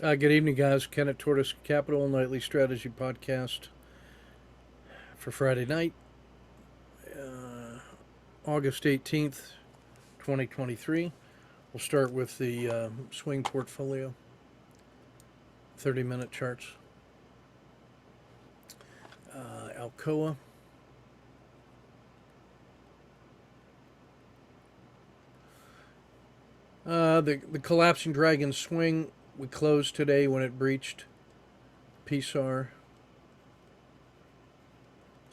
Good evening, guys. Ken at Tortoise Capital Nightly Strategy Podcast for Friday night, August 18th, 2023. We'll start with the swing portfolio, 30-minute charts. Alcoa. The collapsing dragon swing, we closed today when it breached PSAR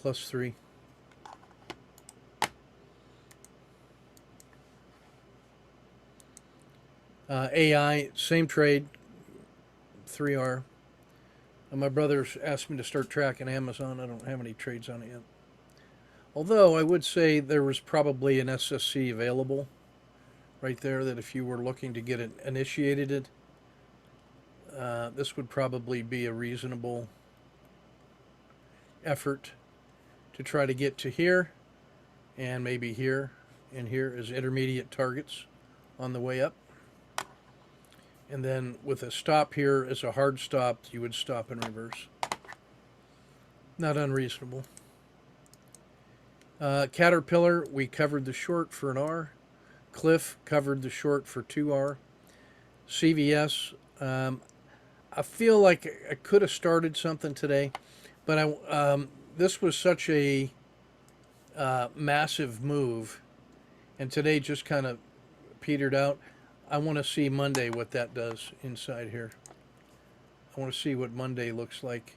+3. AI, same trade, 3R. My brother's asked me to start tracking Amazon. I don't have any trades on it yet. Although I would say there was probably an SSC available right there that if you were looking to get it initiated, this would probably be a reasonable effort to try to get to here and maybe here and here as intermediate targets on the way up. And then with a stop here as a hard stop, you would stop in reverse. Not unreasonable. Caterpillar, we covered the short for an R. Cliff covered the short for 2R. CVS, I feel like I could have started something today, but this was such a massive move, and today just kind of petered out. I want to see Monday what that does inside here. I want to see what Monday looks like.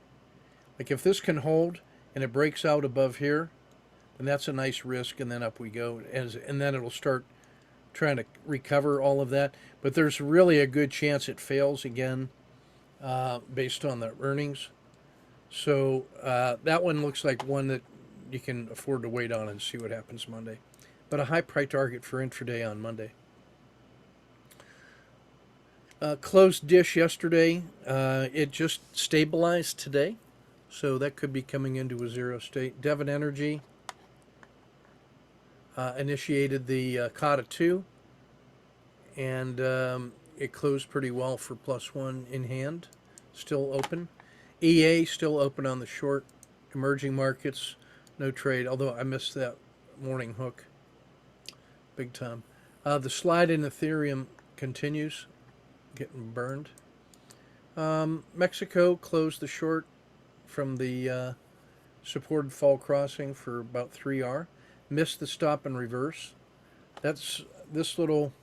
Like if this can hold and it breaks out above here, then that's a nice risk, and then up we go. And then it'll start trying to recover all of that. But there's really a good chance it fails again based on the earnings. So that one looks like one that you can afford to wait on and see what happens Monday. But a high price target for intraday on Monday. Closed dish yesterday. It just stabilized today. So that could be coming into a zero state. Devon Energy initiated the Kata 2. And it closed pretty well for +1 in hand. Still open. EA still open on the short. Emerging markets, no trade. Although I missed that morning hook. Big time. The slide in Ethereum continues. Getting burned. Mexico closed the short from the supported fall crossing for about 3R. Missed the stop in reverse. That's this little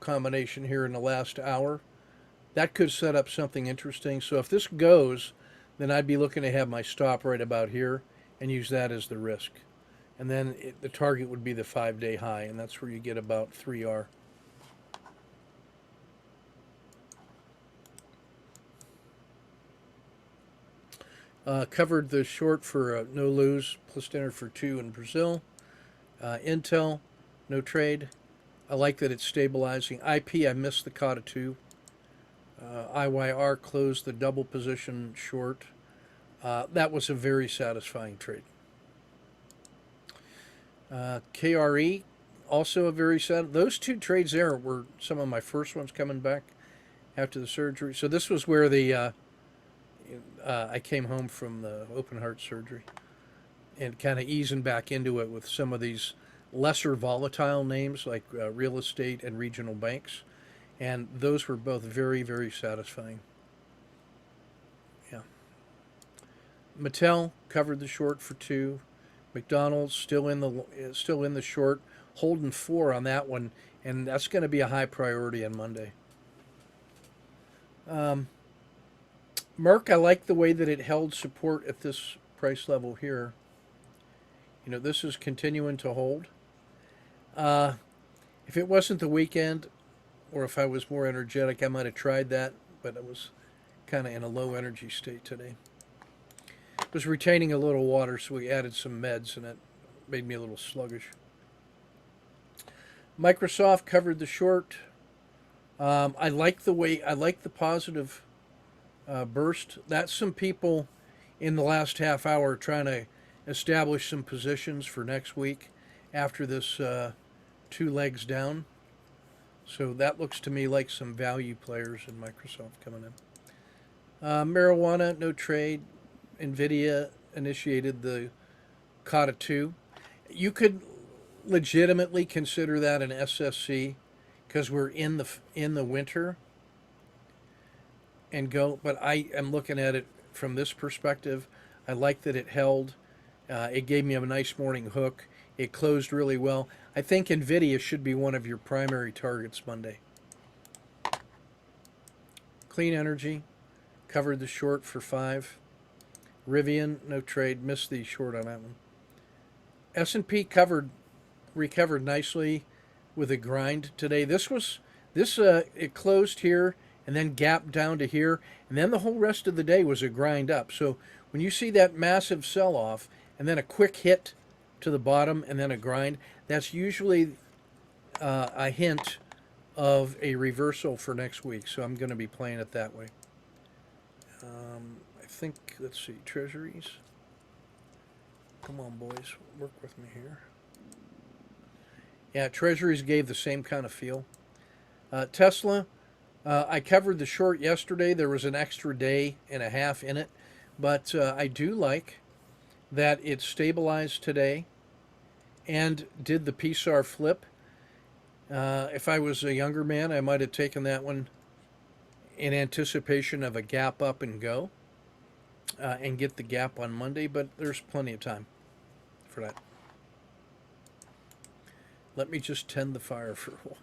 combination here in the last hour. That could set up something interesting. So if this goes, then I'd be looking to have my stop right about here and use that as the risk. And then the target would be the 5-day high, and that's where you get about 3R. Covered the short for no lose, plus dinner for 2 in Brazil. Intel, no trade. I like that it's stabilizing. IP, I missed the Kata 2. IYR closed the double position short. That was a very satisfying trade. KRE, also a very sad. Those two trades there were some of my first ones coming back after the surgery. So this was where the I came home from the open heart surgery and kind of easing back into it with some of these lesser volatile names like real estate and regional banks. And those were both very, very satisfying. Yeah. Mattel covered the short for 2. McDonald's still in the short, holding 4 on that one, and that's going to be a high priority on Monday. Merck, I like the way that it held support at this price level here. You know, this is continuing to hold. If it wasn't the weekend, or if I was more energetic, I might have tried that, but I was kind of in a low energy state today. Was retaining a little water, so we added some meds, and it made me a little sluggish. Microsoft covered the short. I like the positive burst. That's some people in the last half hour trying to establish some positions for next week after this 2 legs down. So that looks to me like some value players in Microsoft coming in. Marijuana, no trade. Nvidia initiated the Kata 2. You could legitimately consider that an SSC because we're in the winter and go. But I am looking at it from this perspective. I like that it held. It gave me a nice morning hook. It closed really well. I think Nvidia should be one of your primary targets Monday. Clean Energy covered the short for 5. Rivian, no trade, missed the short on that one. S&P recovered nicely with a grind today. It closed here and then gapped down to here, and then the whole rest of the day was a grind up. So when you see that massive sell-off and then a quick hit to the bottom and then a grind, that's usually a hint of a reversal for next week. So I'm going to be playing it that way. I think, let's see, treasuries. Come on, boys, work with me here. Yeah, treasuries gave the same kind of feel. Tesla, I covered the short yesterday. There was an extra day and a half in it, but I do like that it stabilized today and did the PSAR flip. If I was a younger man, I might have taken that one in anticipation of a gap up and go and get the gap on Monday, but there's plenty of time for that. Let me just tend the fire for a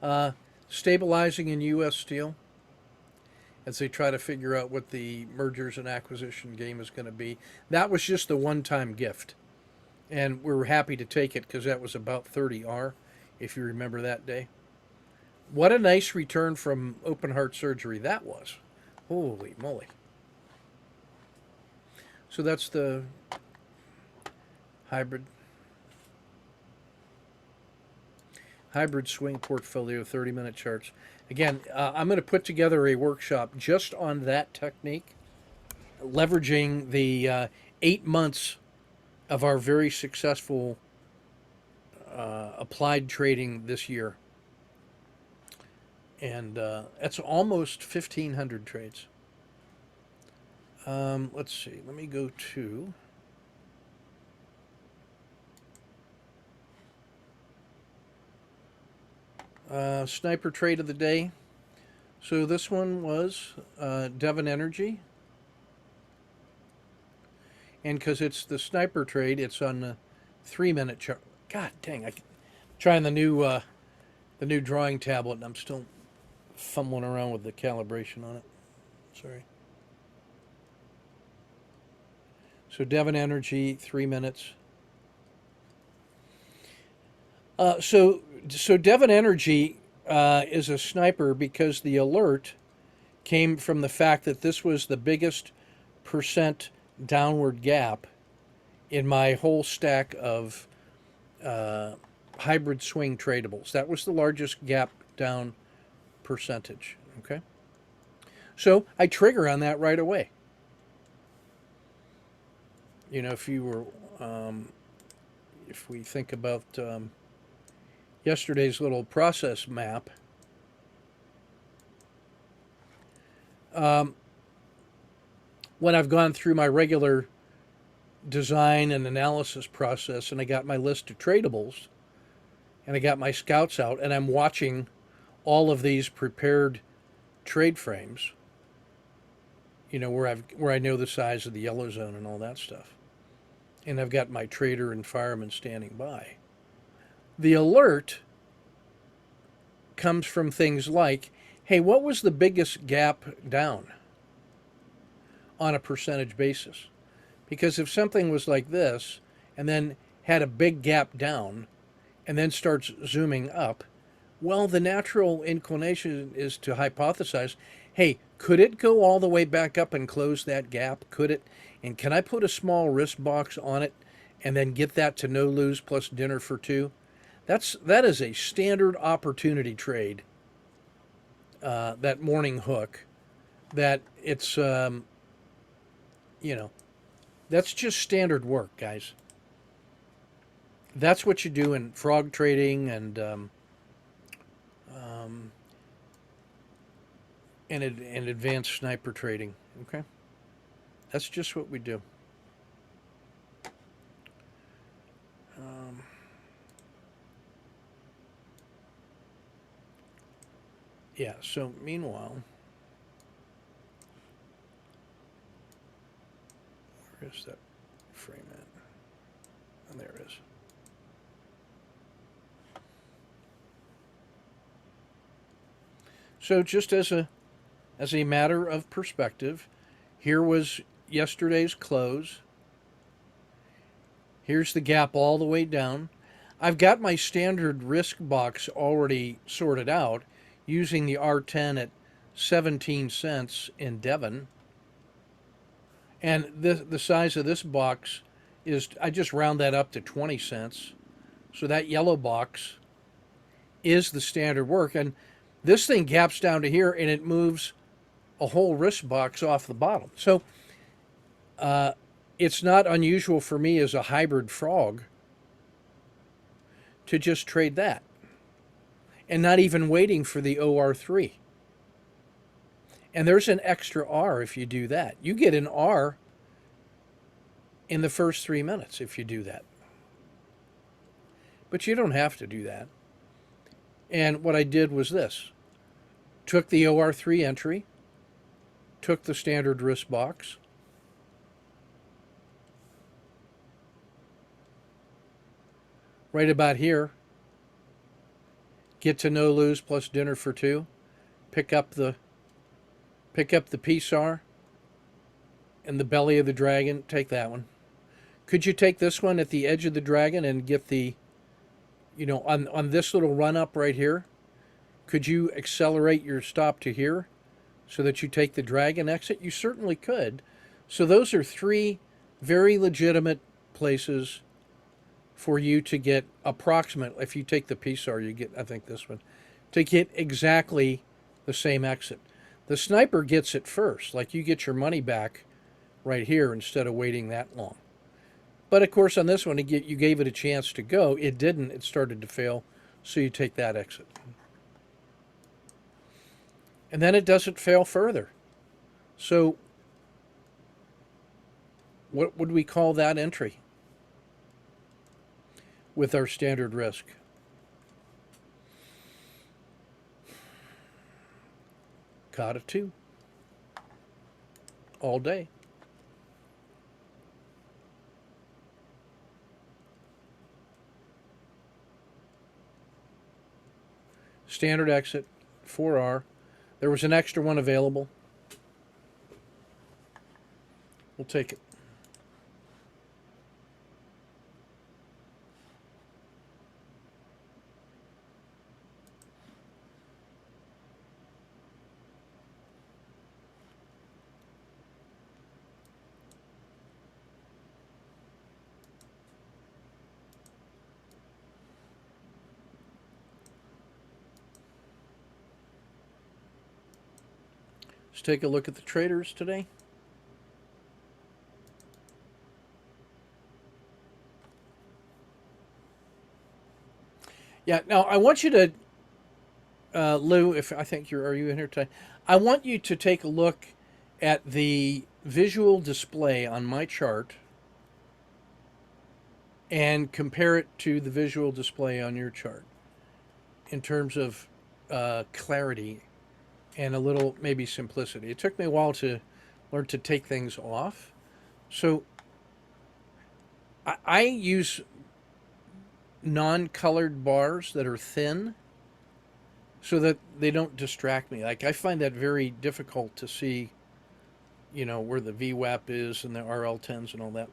while. Stabilizing in U.S. Steel as they try to figure out what the mergers and acquisition game is going to be. That was just a one-time gift, and we were happy to take it because that was about 30R, if you remember that day. What a nice return from open heart surgery that was. Holy moly. So that's the hybrid swing portfolio, 30-minute charts. Again, I'm going to put together a workshop just on that technique, leveraging the 8 months of our very successful applied trading this year. And that's almost 1,500 trades. Let's see. Let me go to... sniper trade of the day. So this one was Devon Energy. And because it's the sniper trade, it's on the 3-minute chart. God dang, I'm trying the new drawing tablet, and I'm still fumbling around with the calibration on it. Sorry. So Devon Energy, 3 minutes. So Devon Energy is a sniper because the alert came from the fact that this was the biggest percent downward gap in my whole stack of hybrid swing tradables. That was the largest gap down percentage. Okay, so I trigger on that right away. You know, if you were, if we think about yesterday's little process map, when I've gone through my regular design and analysis process and I got my list of tradables and I got my scouts out and I'm watching all of these prepared trade frames, you know, where I know the size of the yellow zone and all that stuff. And I've got my trader and fireman standing by. The alert comes from things like, hey, what was the biggest gap down on a percentage basis? Because if something was like this and then had a big gap down and then starts zooming up, well, the natural inclination is to hypothesize, hey, could it go all the way back up and close that gap? Could it? And can I put a small risk box on it and then get that to no lose plus dinner for 2? That is a standard opportunity trade, that morning hook, that it's, you know, that's just standard work, guys. That's what you do in frog trading um, and advanced sniper trading. Okay, that's just what we do. Um, yeah. So meanwhile, where is that frame at? Oh, there it is. So just as a matter of perspective, here was yesterday's close. Here's the gap all the way down. I've got my standard risk box already sorted out using the R10 at 17 cents in Devon. And the size of this box is, I just round that up to 20 cents. So that yellow box is the standard work. And this thing gaps down to here and it moves a whole risk box off the bottom. So it's not unusual for me as a hybrid frog to just trade that and not even waiting for the OR3. And there's an extra R if you do that. You get an R in the first 3 minutes if you do that. But you don't have to do that. And what I did was this: took the OR3 entry, took the standard risk box, right about here, get to no lose plus dinner for two, pick up the PSAR and the belly of the dragon, take that one. Could you take this one at the edge of the dragon and get the, on this little run up right here? Could you accelerate your stop to here so that you take the dragon exit? You certainly could. So those are three very legitimate places for you to get approximate. If you take the PSAR, you get, I think, this one, to get exactly the same exit. The sniper gets it first, like you get your money back right here instead of waiting that long. But of course, on this one, you gave it a chance to go. It didn't. It started to fail. So you take that exit. And then it doesn't fail further. So what would we call that entry with our standard risk? Caught a 2 all day. Standard exit, 4R. There was an extra one available. We'll take it. Let's take a look at the traders today. Yeah, now I want you to, Lou, if I think are you in here today? I want you to take a look at the visual display on my chart and compare it to the visual display on your chart in terms of clarity and a little maybe simplicity. It took me a while to learn to take things off. So I use non-colored bars that are thin so that they don't distract me. Like I find that very difficult to see, where the VWAP is and the RL10s and all that.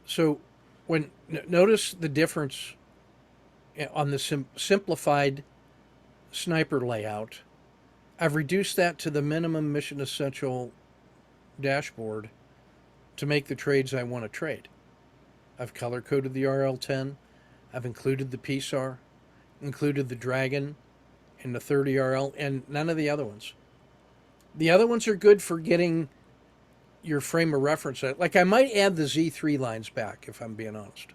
So notice the difference on the simplified sniper layout. I've reduced that to the minimum mission essential dashboard to make the trades I want to trade. I've color coded the RL10. I've included the PSAR, included the Dragon and the 30 RL, and none of the other ones. The other ones are good for getting, your frame of reference. Like I might add the Z3 lines back if I'm being honest.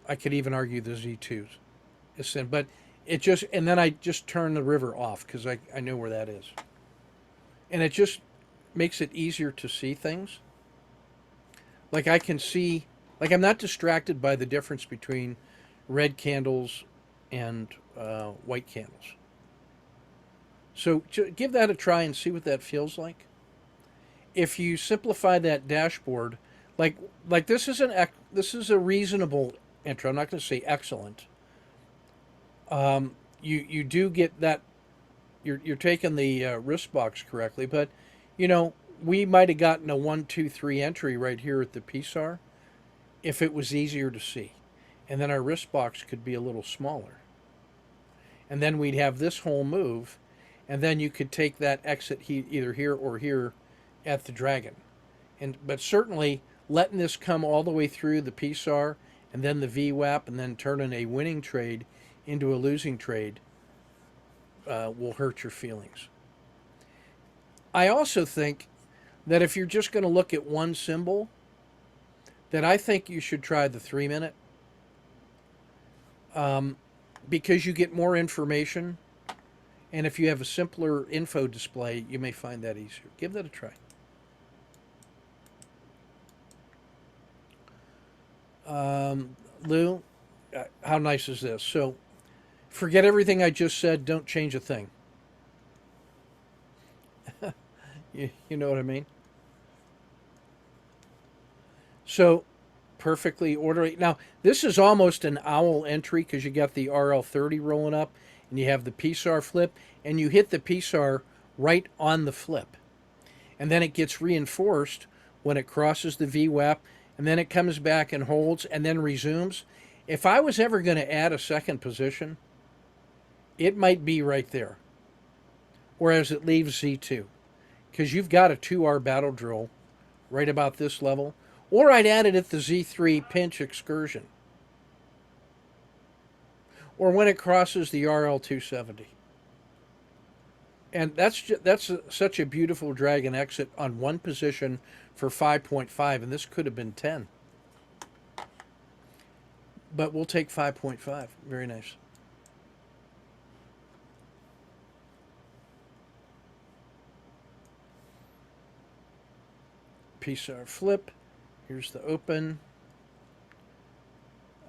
I could even argue the Z2s. But it just, and then I just turn the river off because I know where that is. And it just makes it easier to see things. Like I can see, like I'm not distracted by the difference between red candles and white candles. So give that a try and see what that feels like. If you simplify that dashboard, like this is this is a reasonable intro. I'm not going to say excellent. You do get that you're taking the risk box correctly, but you know we might have gotten a 1, 2, 3 entry right here at the PSAR if it was easier to see, and then our risk box could be a little smaller, and then we'd have this whole move, and then you could take that exit either here or here at the dragon, but certainly letting this come all the way through the PSAR and then the VWAP and then turning a winning trade into a losing trade will hurt your feelings. I also think that if you're just going to look at one symbol, that I think you should try the 3-minute because you get more information, and if you have a simpler info display, you may find that easier. Give that a try. Lou, how nice is this? So forget everything I just said. Don't change a thing. You know what I mean? So perfectly orderly. Now, this is almost an owl entry because you got the RL30 rolling up and you have the PSAR flip and you hit the PSAR right on the flip. And then it gets reinforced when it crosses the VWAP and then it comes back and holds and then resumes. If I was ever going to add a second position, it might be right there. Whereas it leaves Z2. Because you've got a 2R battle drill right about this level. Or I'd add it at the Z3 pinch excursion. Or when it crosses the RL270. And that's such a beautiful dragon exit on one position for 5.5. And this could have been 10. But we'll take 5.5. Very nice. PSAR flip. Here's the open.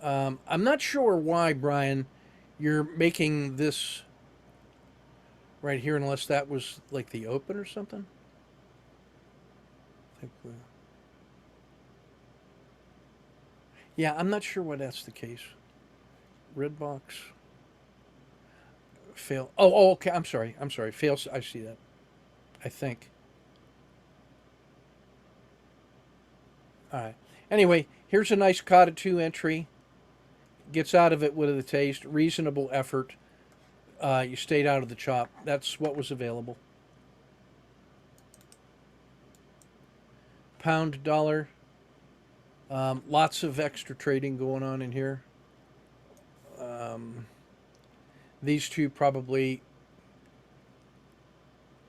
I'm not sure why, Brian, you're making this right here, unless that was like the open or something. Yeah, I'm not sure why that's the case. Red box. Fail. Oh, okay. I'm sorry. Fail. I see that. I think. All right. Anyway, here's a nice Kata 2 entry. Gets out of it with a taste. Reasonable effort. You stayed out of the chop. That's what was available. Pound dollar. Lots of extra trading going on in here. These two probably.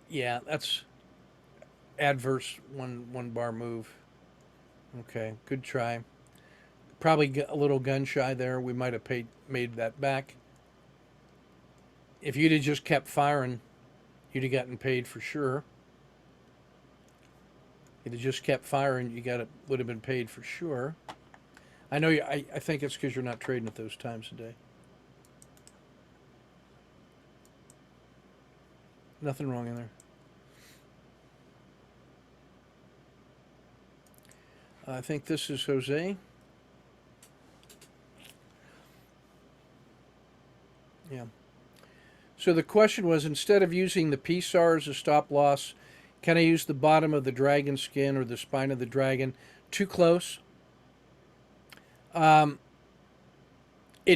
Yeah, that's adverse one bar move. Okay, good try. Probably a little gun shy there. We might have made that back. If you'd have just kept firing, you'd have gotten paid for sure. If you'd have just kept firing, would have been paid for sure. I know. I think it's because you're not trading at those times a day. Nothing wrong in there. I think this is Jose. Yeah. So the question was, instead of using the PSAR as a stop loss, can I use the bottom of the dragon skin or the spine of the dragon? Too close. It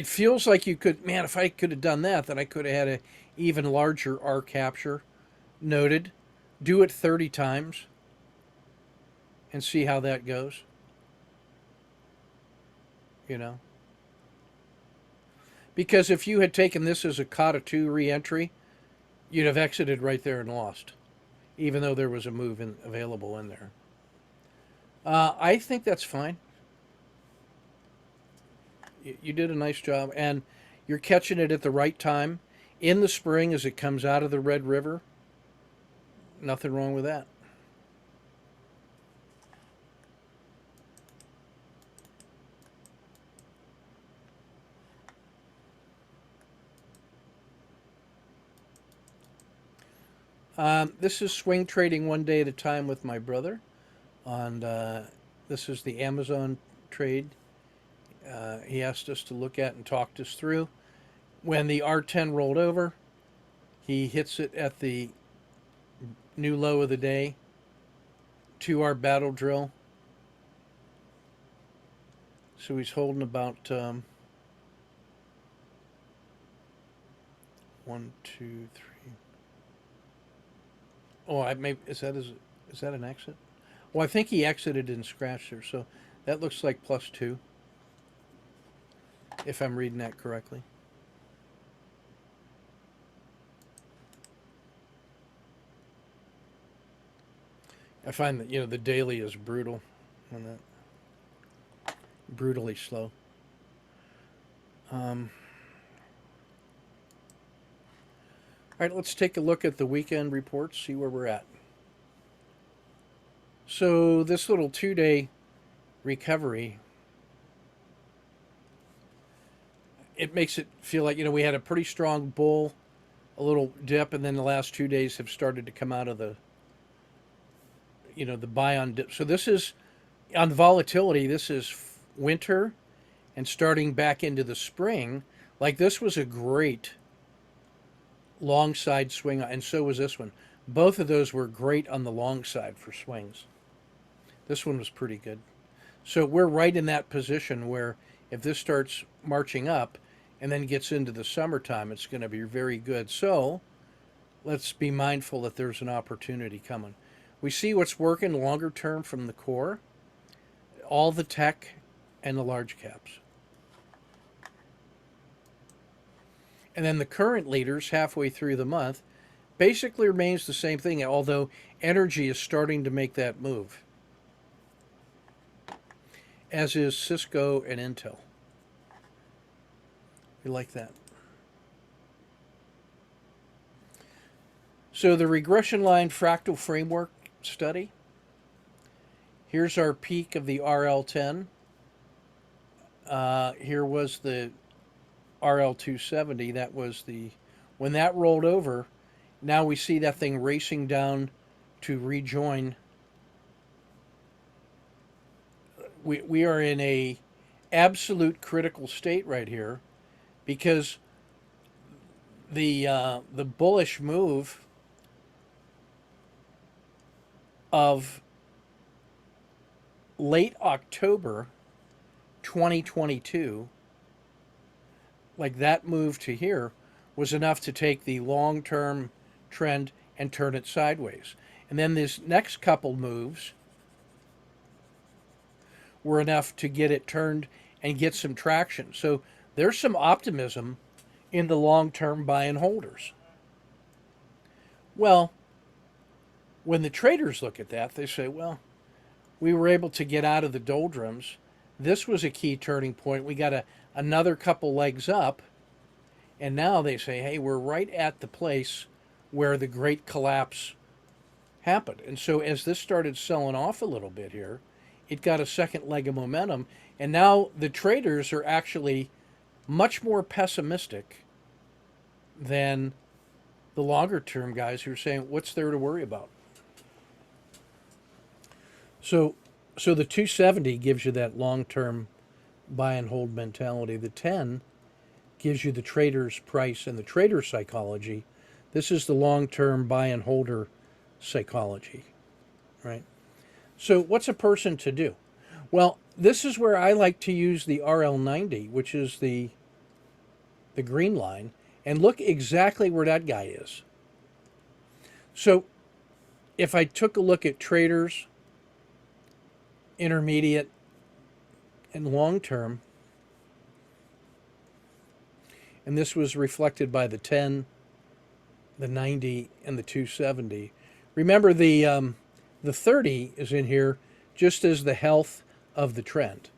feels like you could, man, if I could have done that, then I could have had an even larger R capture. Noted. Do it 30 times and see how that goes. You know? Because if you had taken this as a Kata 2 re-entry, you'd have exited right there and lost. even though there was a move available in there. I think that's fine. You did a nice job, and you're catching it at the right time in the spring as it comes out of the Red River. Nothing wrong with that. This is swing trading one day at a time with my brother. On this is the Amazon trade. He asked us to look at and talked us through. When the R10 rolled over, he hits it at the new low of the day to our battle drill. So he's holding about 1, 2, 3. Oh, I may is that an exit? Well, I think he exited and scratched there, so that looks like +2, if I'm reading that correctly. I find that the daily is brutal on that, brutally slow. All right, let's take a look at the weekend reports, see where we're at. So this little 2-day recovery, it makes it feel like we had a pretty strong bull, a little dip, and then the last 2 days have started to come out of the the buy on dip. So this is on volatility. This is winter and starting back into the spring. Like this was a great long side swing, and so was this one. Both of those were great on the long side for swings. This one was pretty good. So we're right in that position where if this starts marching up and then gets into the summertime, it's going to be very good. So let's be mindful that there's an opportunity coming. We see what's working longer term from the core, all the tech, and the large caps. And then the current leaders halfway through the month basically remains the same thing, although energy is starting to make that move, as is Cisco and Intel. We like that. So the regression line fractal framework study. Here's our peak of the RL10. Here was the RL270. That was when that rolled over. Now we see that thing racing down to rejoin. We are in a absolute critical state right here, because the bullish move of late October 2022, like that move to here, was enough to take the long-term trend and turn it sideways. And then this next couple moves were enough to get it turned and get some traction. So there's some optimism in the long-term buy and holders. Well, when the traders look at that, they say, well, we were able to get out of the doldrums. This was a key turning point. We got another couple legs up. And now they say, hey, we're right at the place where the great collapse happened. And so as this started selling off a little bit here, it got a second leg of momentum. And now the traders are actually much more pessimistic than the longer term guys who are saying, what's there to worry about? So the 270 gives you that long-term buy and hold mentality. The 10 gives you the trader's price and the trader psychology. This is the long-term buy and holder psychology, right? So what's a person to do? Well, this is where I like to use the RL90, which is the green line, and look exactly where that guy is. So if I took a look at traders, intermediate, and long term, and this was reflected by the 10, the 90, and the 270. Remember, the 30 is in here just as the health of the trend.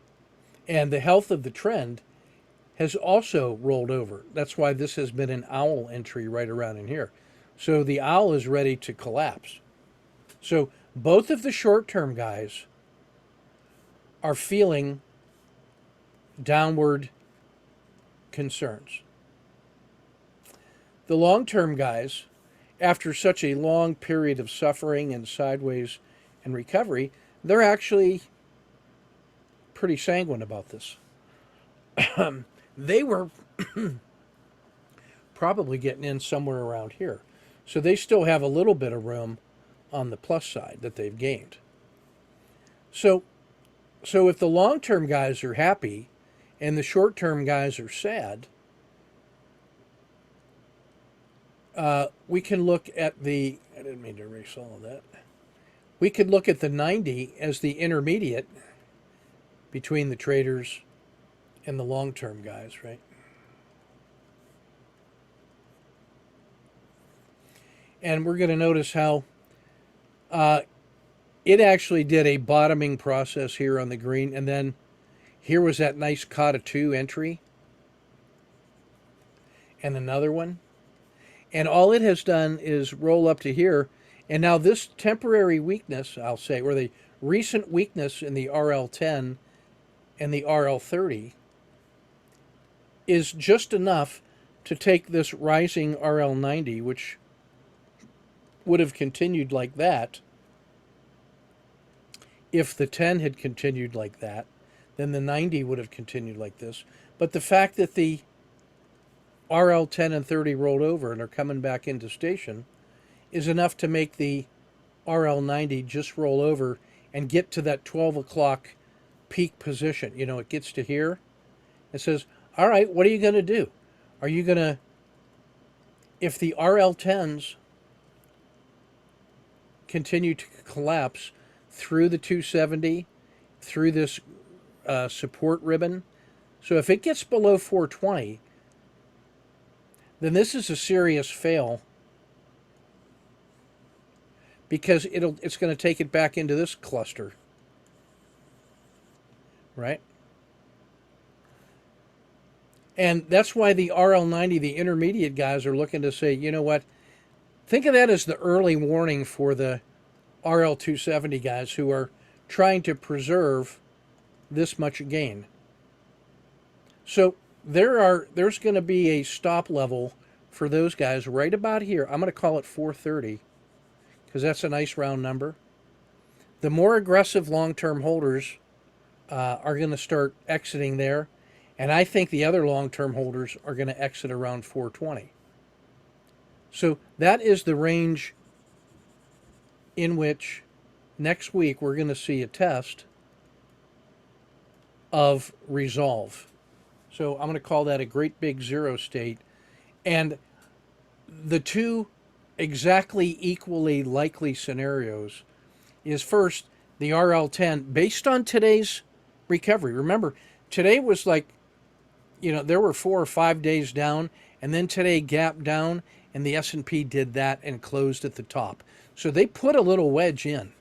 And the health of the trend has also rolled over. That's why this has been an owl entry right around in here. So the owl is ready to collapse. So both of the short-term guys are feeling downward concerns. The long-term guys, after such a long period of suffering and sideways and recovery, they're actually pretty sanguine about this. They were probably getting in somewhere around here. So they still have a little bit of room on the plus side that they've gained. So if the long-term guys are happy and the short-term guys are sad, we can look at the, I didn't mean to erase all of that. We could look at the 90 as the intermediate between the traders and the long-term guys, right? And we're going to notice how it actually did a bottoming process here on the green, and then here was that nice Kata 2 entry, and another one. And all it has done is roll up to here, and now this temporary weakness, I'll say, or the recent weakness in the RL10 and the RL30 is just enough to take this rising RL90, which would have continued like that. If the 10 had continued like that, then the 90 would have continued like this. But the fact that the RL10 and 30 rolled over and are coming back into station is enough to make the RL90 just roll over and get to that 12 o'clock peak position. You know, it gets to here. It says, all right, what are you going to do? Are you going to, if the RL10s continue to collapse through the 270, through this support ribbon, so if it gets below 420, then this is a serious fail, because it's going to take it back into this cluster, right? And that's why the RL90, the intermediate guys, are looking to say, you know what, think of that as the early warning for the RL270 guys who are trying to preserve this much gain. So there's going to be a stop level for those guys right about here. I'm going to call it 430 because that's a nice round number. The more aggressive long-term holders are going to start exiting there, and I think the other long-term holders are going to exit around 420. So that is the range in which next week we're going to see a test of resolve. So I'm going to call that a great big zero state. And the two exactly equally likely scenarios is, first, the RL10, based on today's recovery. Remember, today was like, there were 4 or 5 days down, and then today gapped down, and the S&P did that and closed at the top. So they put a little wedge in.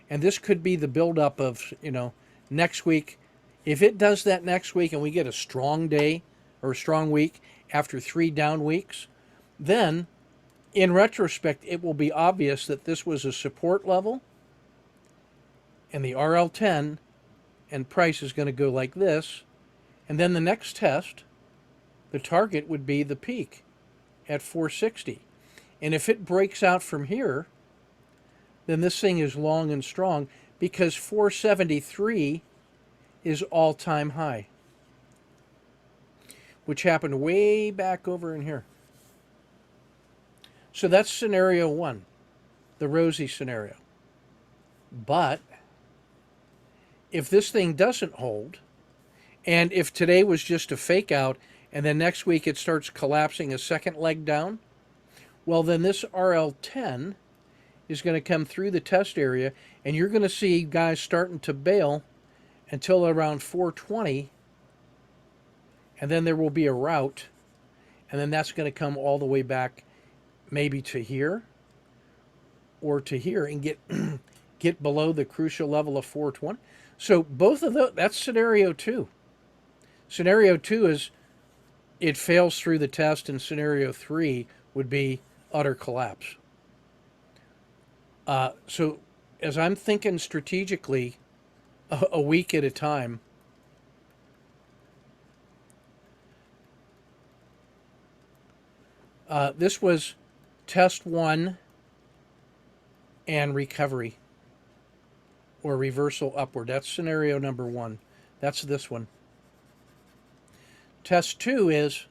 And this could be the buildup of, next week. If it does that next week and we get a strong day or a strong week after 3 down weeks, then in retrospect, it will be obvious that this was a support level, and the RL10 and price is going to go like this. And then the next test, the target would be the peak at 460. And if it breaks out from here, then this thing is long and strong, because 473 is all-time high, which happened way back over in here. So that's scenario 1, the rosy scenario. But if this thing doesn't hold, and if today was just a fake out, and then next week it starts collapsing a second leg down, well, then this RL10 is going to come through the test area, and you're going to see guys starting to bail until around 420, and then there will be a rout, and then that's going to come all the way back maybe to here, or to here and get get below the crucial level of 420. So both of those, that's scenario 2. Scenario 2 is it fails through the test, and scenario 3 would be utter collapse. So as I'm thinking strategically, a week at a time, this was test 1 and recovery or reversal upward. That's scenario number 1. That's this one. Test 2 is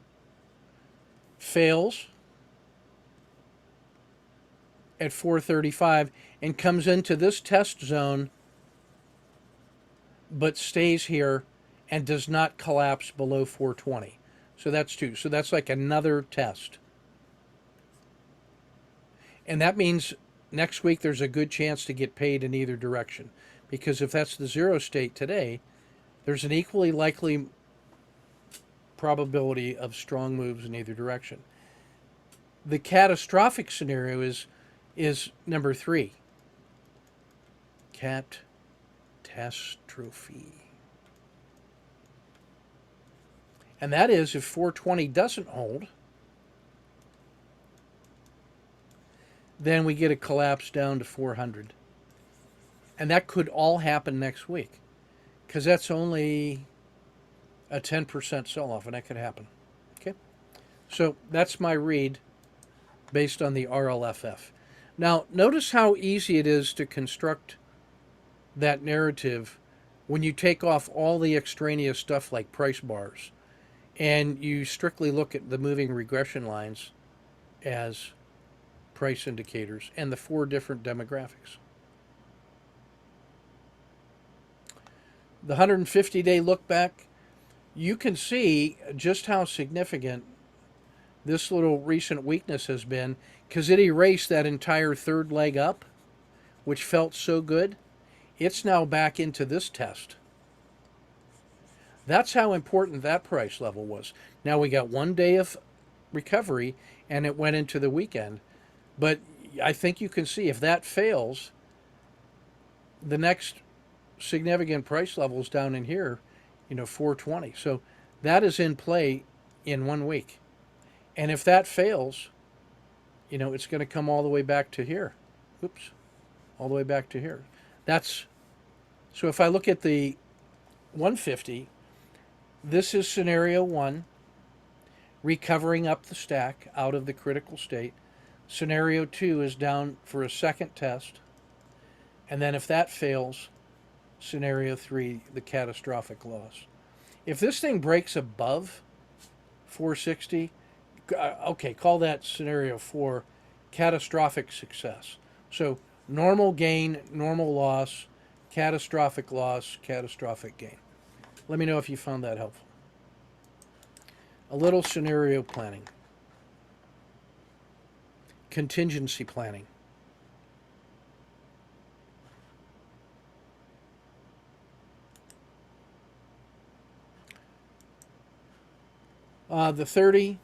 fails at 435 and comes into this test zone but stays here and does not collapse below 420. So that's 2. So that's like another test. And that means next week there's a good chance to get paid in either direction. Because if that's the zero state today, there's an equally likely probability of strong moves in either direction. The catastrophic scenario is number 3. Catastrophe. And that is if 420 doesn't hold, then we get a collapse down to 400. And that could all happen next week, because that's only a 10% sell-off, and that could happen. Okay? So that's my read based on the RLFF. Now, notice how easy it is to construct that narrative when you take off all the extraneous stuff like price bars and you strictly look at the moving regression lines as price indicators and the 4 different demographics. The 150-day look back, you can see just how significant this little recent weakness has been, because it erased that entire third leg up, which felt so good. It's now back into this test. That's how important that price level was. Now we got 1 day of recovery, and it went into the weekend. But I think you can see if that fails, the next significant price levels down in here, 420. So that is in play in 1 week. And if that fails, it's going to come all the way back to here. Oops. All the way back to here. So if I look at the 150, this is scenario 1, recovering up the stack out of the critical state. Scenario 2 is down for a second test. And then if that fails, scenario 3, the catastrophic loss. If this thing breaks above 460, okay, call that scenario 4 catastrophic success. So normal gain, normal loss, catastrophic loss, catastrophic gain. Let me know if you found that helpful. A little scenario planning. Contingency planning. The 30.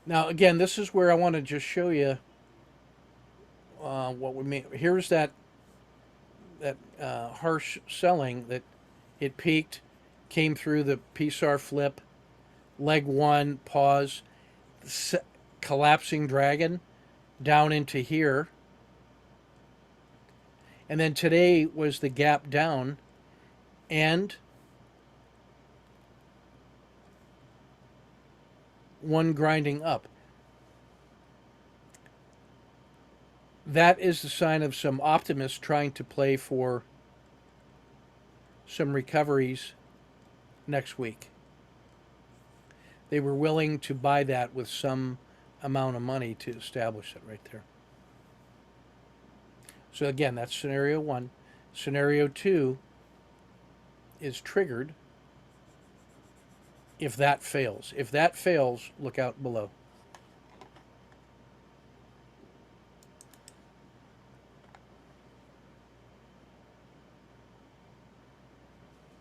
Now, again, this is where I want to just show you what we mean. Here's that harsh selling that it peaked, came through the PSAR flip, leg 1, pause, collapsing dragon down into here. And then today was the gap down and one grinding up. That is the sign of some optimists trying to play for some recoveries next week. They were willing to buy that with some amount of money to establish it right there. So again, that's scenario 1. Scenario 2 is triggered if that fails. If that fails, look out below.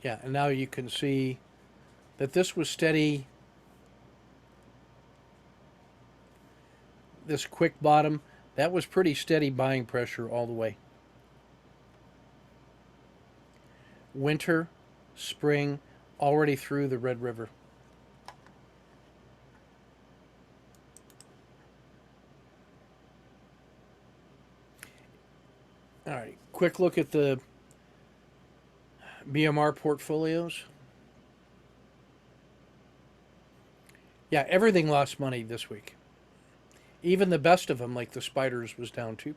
Yeah, and now you can see that this was steady. This quick bottom, That was pretty steady buying pressure all the way. Winter, spring, already through the Red River. All right, quick look at the BMR portfolios. Yeah, everything lost money this week. Even the best of them, like the spiders, was down 2%.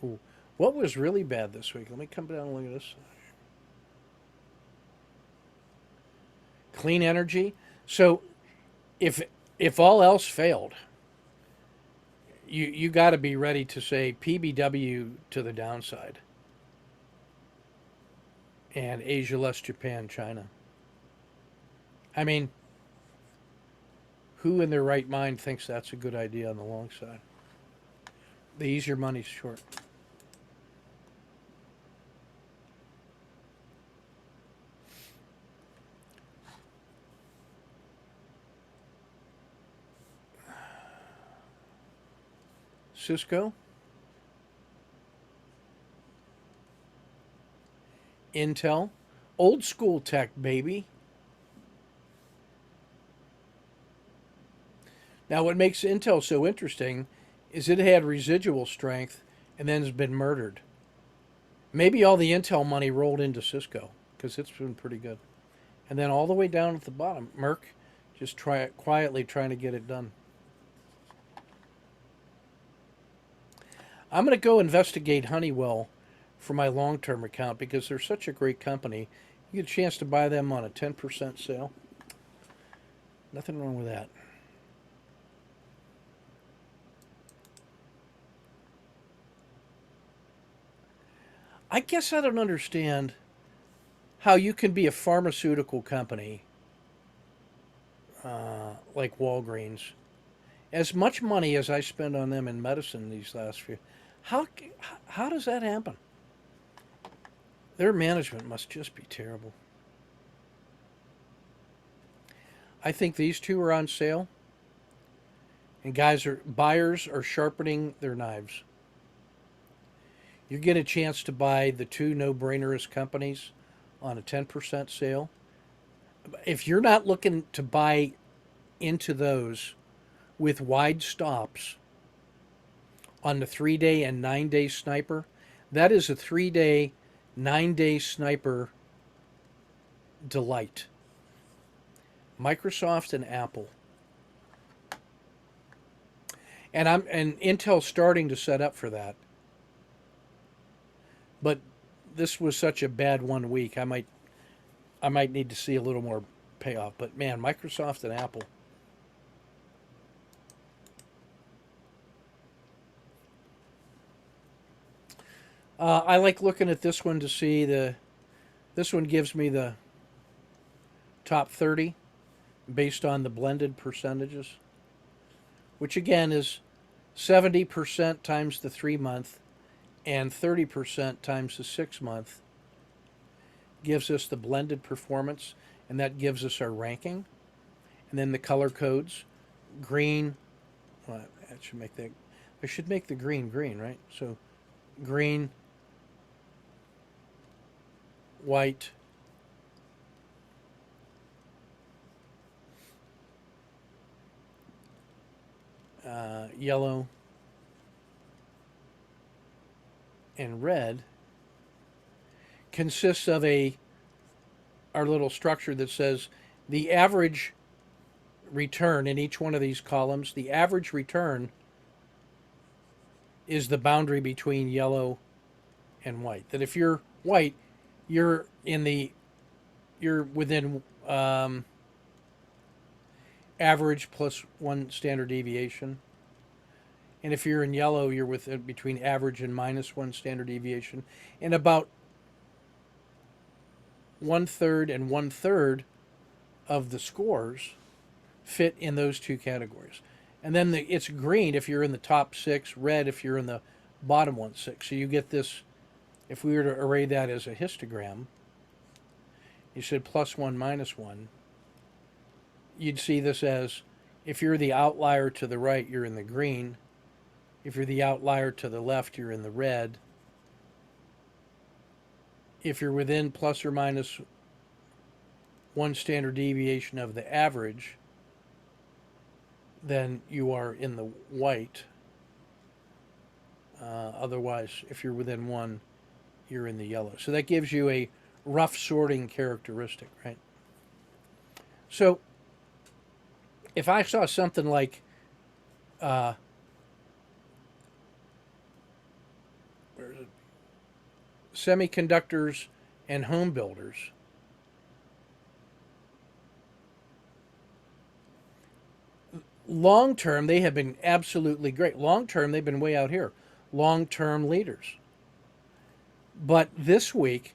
Ooh. What was really bad this week? Let me come down and look at this. Clean energy. So if if all else failed, you got to be ready to say PBW to the downside. And Asia less Japan, China. I mean, who in their right mind thinks that's a good idea on the long side? They ease your money short. Cisco, Intel, old school tech, baby. Now, what makes Intel so interesting is it had residual strength and then has been murdered. Maybe all the Intel money rolled into Cisco because it's been pretty good. And then all the way down at the bottom, Merck just quietly trying to get it done. I'm going to go investigate Honeywell for my long term account because they're such a great company. You get a chance to buy them on a 10% sale. Nothing wrong with that. I guess I don't understand how you can be a pharmaceutical company like Walgreens. As much money as I spend on them in medicine these last few, how how does that happen? Their management must just be terrible. I think these two are on sale, and buyers are sharpening their knives. You get a chance to buy the two no-brainerest companies on a 10% sale. If you're not looking to buy into those with wide stops on the 3-day and 9-day sniper, that is a 3-day, 9-day sniper delight. Microsoft and Apple. And Intel's starting to set up for that. But this was such a bad 1 week. I might need to see a little more payoff. But man, Microsoft and Apple. I like looking at this one to see the. This one gives me the top 30 based on the blended percentages, which again is 70% times the 3 month and 30% times the 6 month gives us the blended performance, and that gives us our ranking. And then the color codes, green. Well, that should make that. I should make the green green, right? So, green, white, yellow, and red consists of our little structure that says the average return in each one of these columns. The average return is the boundary between yellow and white. That if you're white, you're within average plus one standard deviation. And if you're in yellow, you're within between average and minus one standard deviation. And about 1/3 and 1/3 of the scores fit in those two categories. And then it's green if you're in the top 6, red if you're in the bottom 1/6. So you get this, if we were to array that as a histogram, you said +1, -1, you'd see this as if you're the outlier to the right, you're in the green. If you're the outlier to the left, you're in the red. If you're within plus or minus one standard deviation of the average, then you are in the white. Otherwise, if you're within one, you're in the yellow. So that gives you a rough sorting characteristic, right? So if I saw something like where is it? Semiconductors and home builders, long term they have been absolutely great. Long term they've been way out here. Long term leaders. But this week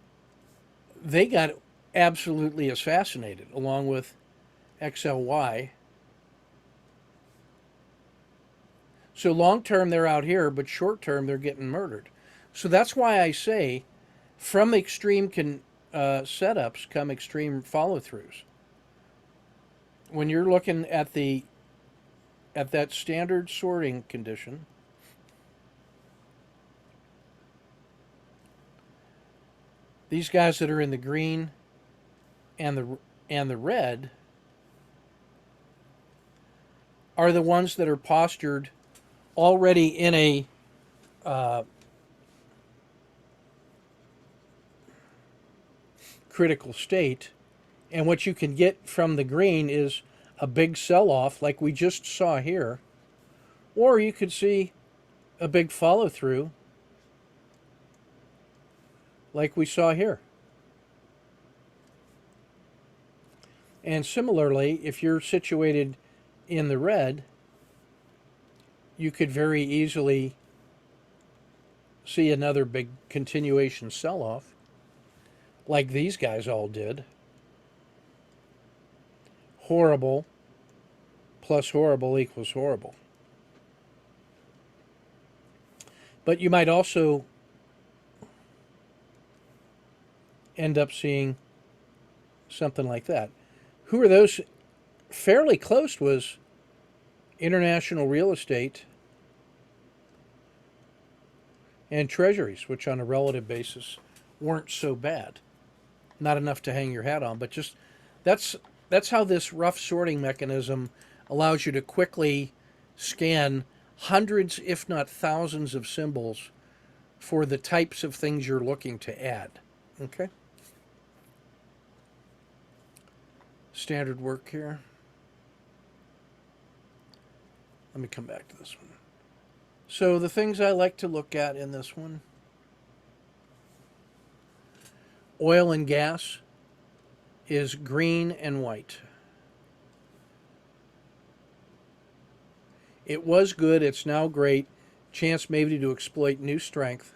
they got absolutely assassinated along with XLY. So long term they're out here, but short term they're getting murdered. So that's why I say from extreme setups come extreme follow throughs. When you're looking at that standard sorting condition, these guys that are in the green and the red are the ones that are postured already in a critical state. And what you can get from the green is a big sell-off like we just saw here, or you could see a big follow-through like we saw here. And similarly, if you're situated in the red, you could very easily see another big continuation sell-off like these guys all did. Horrible plus horrible equals horrible. But you might also end up seeing something like that. Who are those? Fairly close was international real estate and treasuries, which on a relative basis weren't so bad. Not enough to hang your hat on, but just that's how this rough sorting mechanism allows you to quickly scan hundreds, if not thousands, of symbols for the types of things you're looking to add. Okay? Standard work here. Let me come back to this one. So the things I like to look at in this one: oil and gas is green and white. It was good, it's now great. Chance maybe to exploit new strength,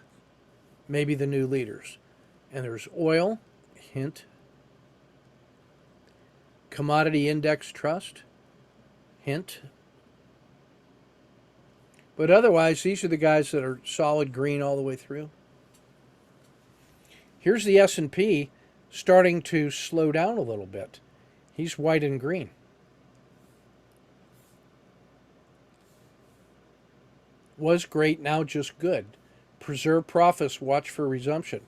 maybe the new leaders. And there's oil, hint. Commodity Index Trust, hint. But otherwise, these are the guys that are solid green all the way through. Here's the S&P starting to slow down a little bit. He's white and green. Was great, now just good. Preserve profits, watch for resumption.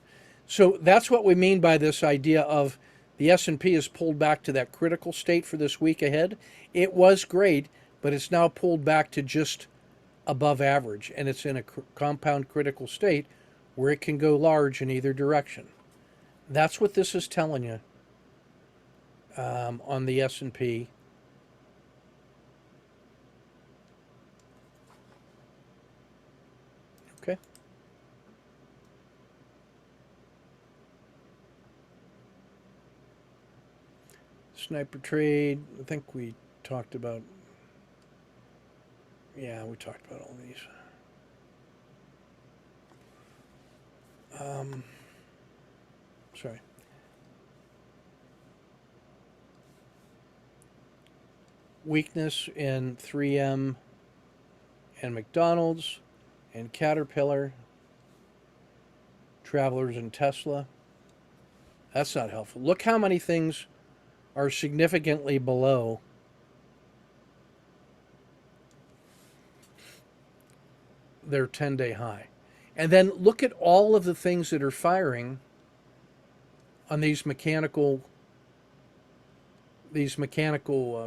So that's what we mean by this idea of the S&P is pulled back to that critical state for this week ahead. It was great, but it's now pulled back to just above average, and it's in a compound critical state where it can go large in either direction. That's what this is telling you on the S&P. Okay. Sniper trade, I think we talked about. Yeah, we talked about all these. Sorry. Weakness in 3M and McDonald's and Caterpillar, Travelers and Tesla. That's not helpful. Look how many things are significantly below their 10-day high. And then look at all of the things that are firing on these mechanical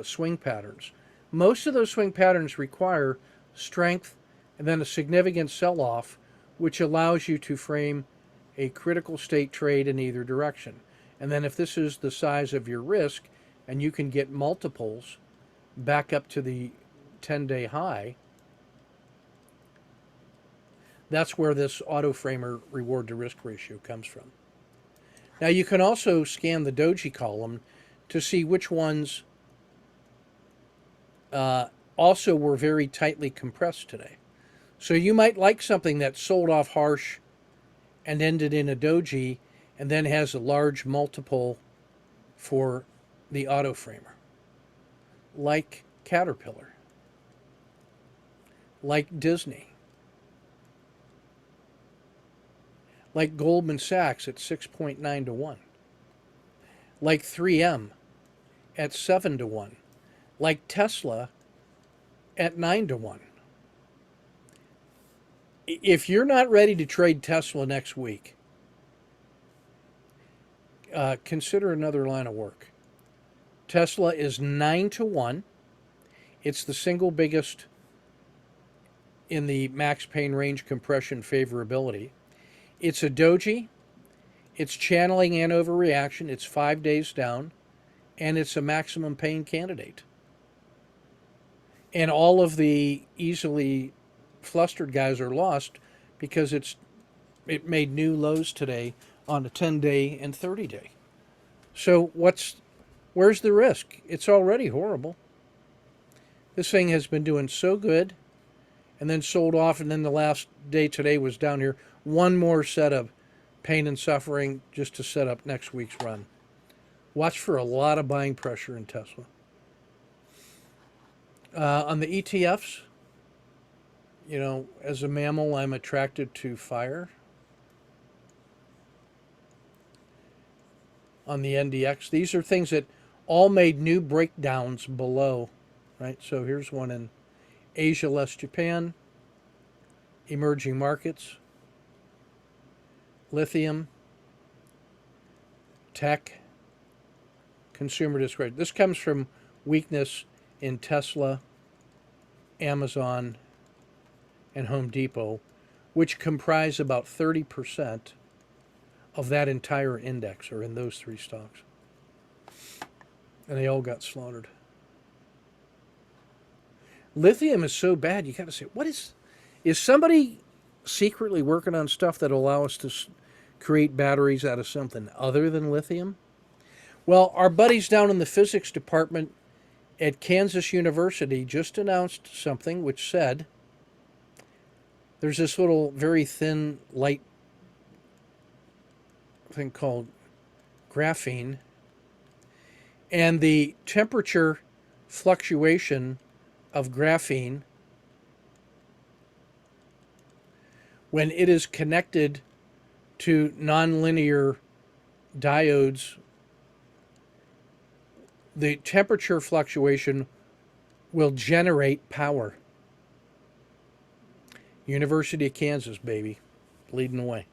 swing patterns. Most of those swing patterns require strength and then a significant sell-off, which allows you to frame a critical state trade in either direction. And then if this is the size of your risk and you can get multiples back up to the 10-day high, that's where this auto framer reward to risk ratio comes from. Now you can also scan the doji column to see which ones also were very tightly compressed today. So you might like something that sold off harsh and ended in a doji and then has a large multiple for the auto framer, like Caterpillar, like Disney, like Goldman Sachs at 6.9 to 1, like 3M at 7 to 1, like Tesla at 9 to 1. If you're not ready to trade Tesla next week, consider another line of work. Tesla is 9 to 1. It's the single biggest in the max pain range compression favorability. It's a doji. It's channeling an overreaction. It's 5 days down. And it's a maximum pain candidate. And all of the easily flustered guys are lost because it made new lows today on a 10-day and 30-day. So where's the risk? It's already horrible. This thing has been doing so good and then sold off, and then the last day today was down here. One more set of pain and suffering just to set up next week's run. Watch for a lot of buying pressure in Tesla. On the ETFs, as a mammal, I'm attracted to fire. On the NDX, these are things that all made new breakdowns below, right? So here's one in Asia less Japan, emerging markets, lithium, tech, consumer discretion. This comes from weakness in Tesla, Amazon, and Home Depot, which comprise about 30% of that entire index, are in those three stocks. And they all got slaughtered. Lithium is so bad, you got to say, is somebody secretly working on stuff that allow us to create batteries out of something other than lithium? Well, our buddies down in the physics department at Kansas University just announced something which said there's this little very thin light thing called graphene, and the temperature fluctuation of graphene when it is connected to nonlinear diodes, the temperature fluctuation will generate power. University of Kansas, baby, leading the way.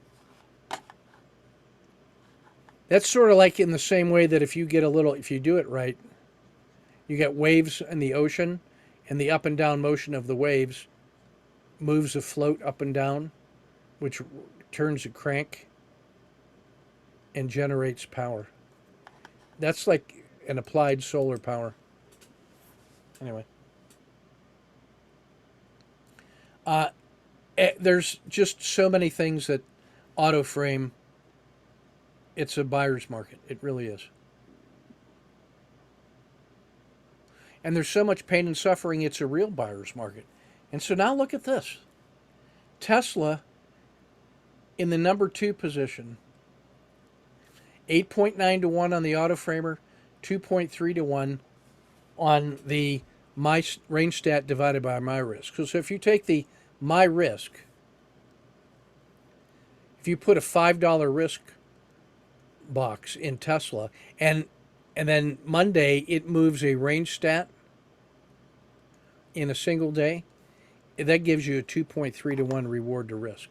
That's sort of like in the same way that if you do it right, you get waves in the ocean, and the up and down motion of the waves moves a float up and down, which turns a crank and generates power. That's like an applied solar power. Anyway. There's just so many things that auto frame. It's a buyer's market. It really is. And there's so much pain and suffering, it's a real buyer's market. And so now look at this. Tesla in the number 2 position. 8.9 to 1 on the auto framer, 2.3 to 1 on the my range stat divided by my risk. So if you take the my risk, if you put a $5 risk box in Tesla, and then Monday it moves a range stat in a single day. That gives you a 2.3 to 1 reward to risk.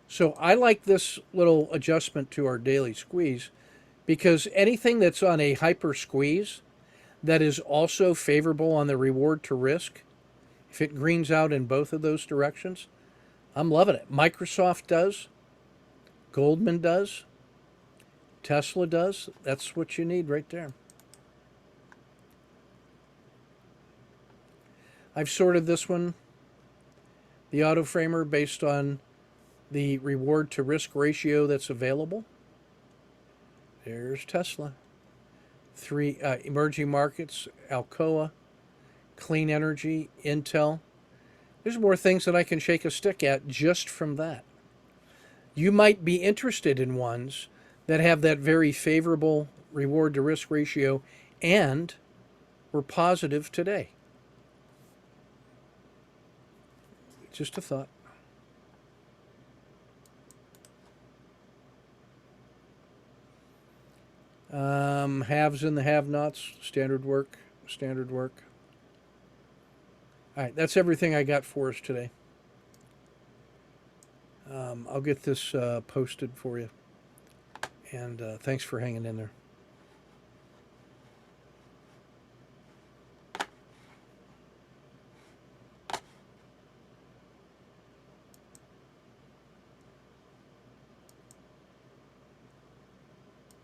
So I like this little adjustment to our daily squeeze because anything that's on a hyper squeeze that is also favorable on the reward to risk, if it greens out in both of those directions, I'm loving it. Microsoft does, Goldman does, Tesla does. That's what you need right there. I've sorted this one, the auto framer, based on the reward to risk ratio that's available. There's Tesla. Three emerging markets, Alcoa, clean energy, Intel. There's more things that I can shake a stick at just from that. You might be interested in ones that have that very favorable reward to risk ratio and were positive today. Just a thought. Haves and the have-nots, standard work, standard work. All right, that's everything I got for us today. I'll get this posted for you. And thanks for hanging in there.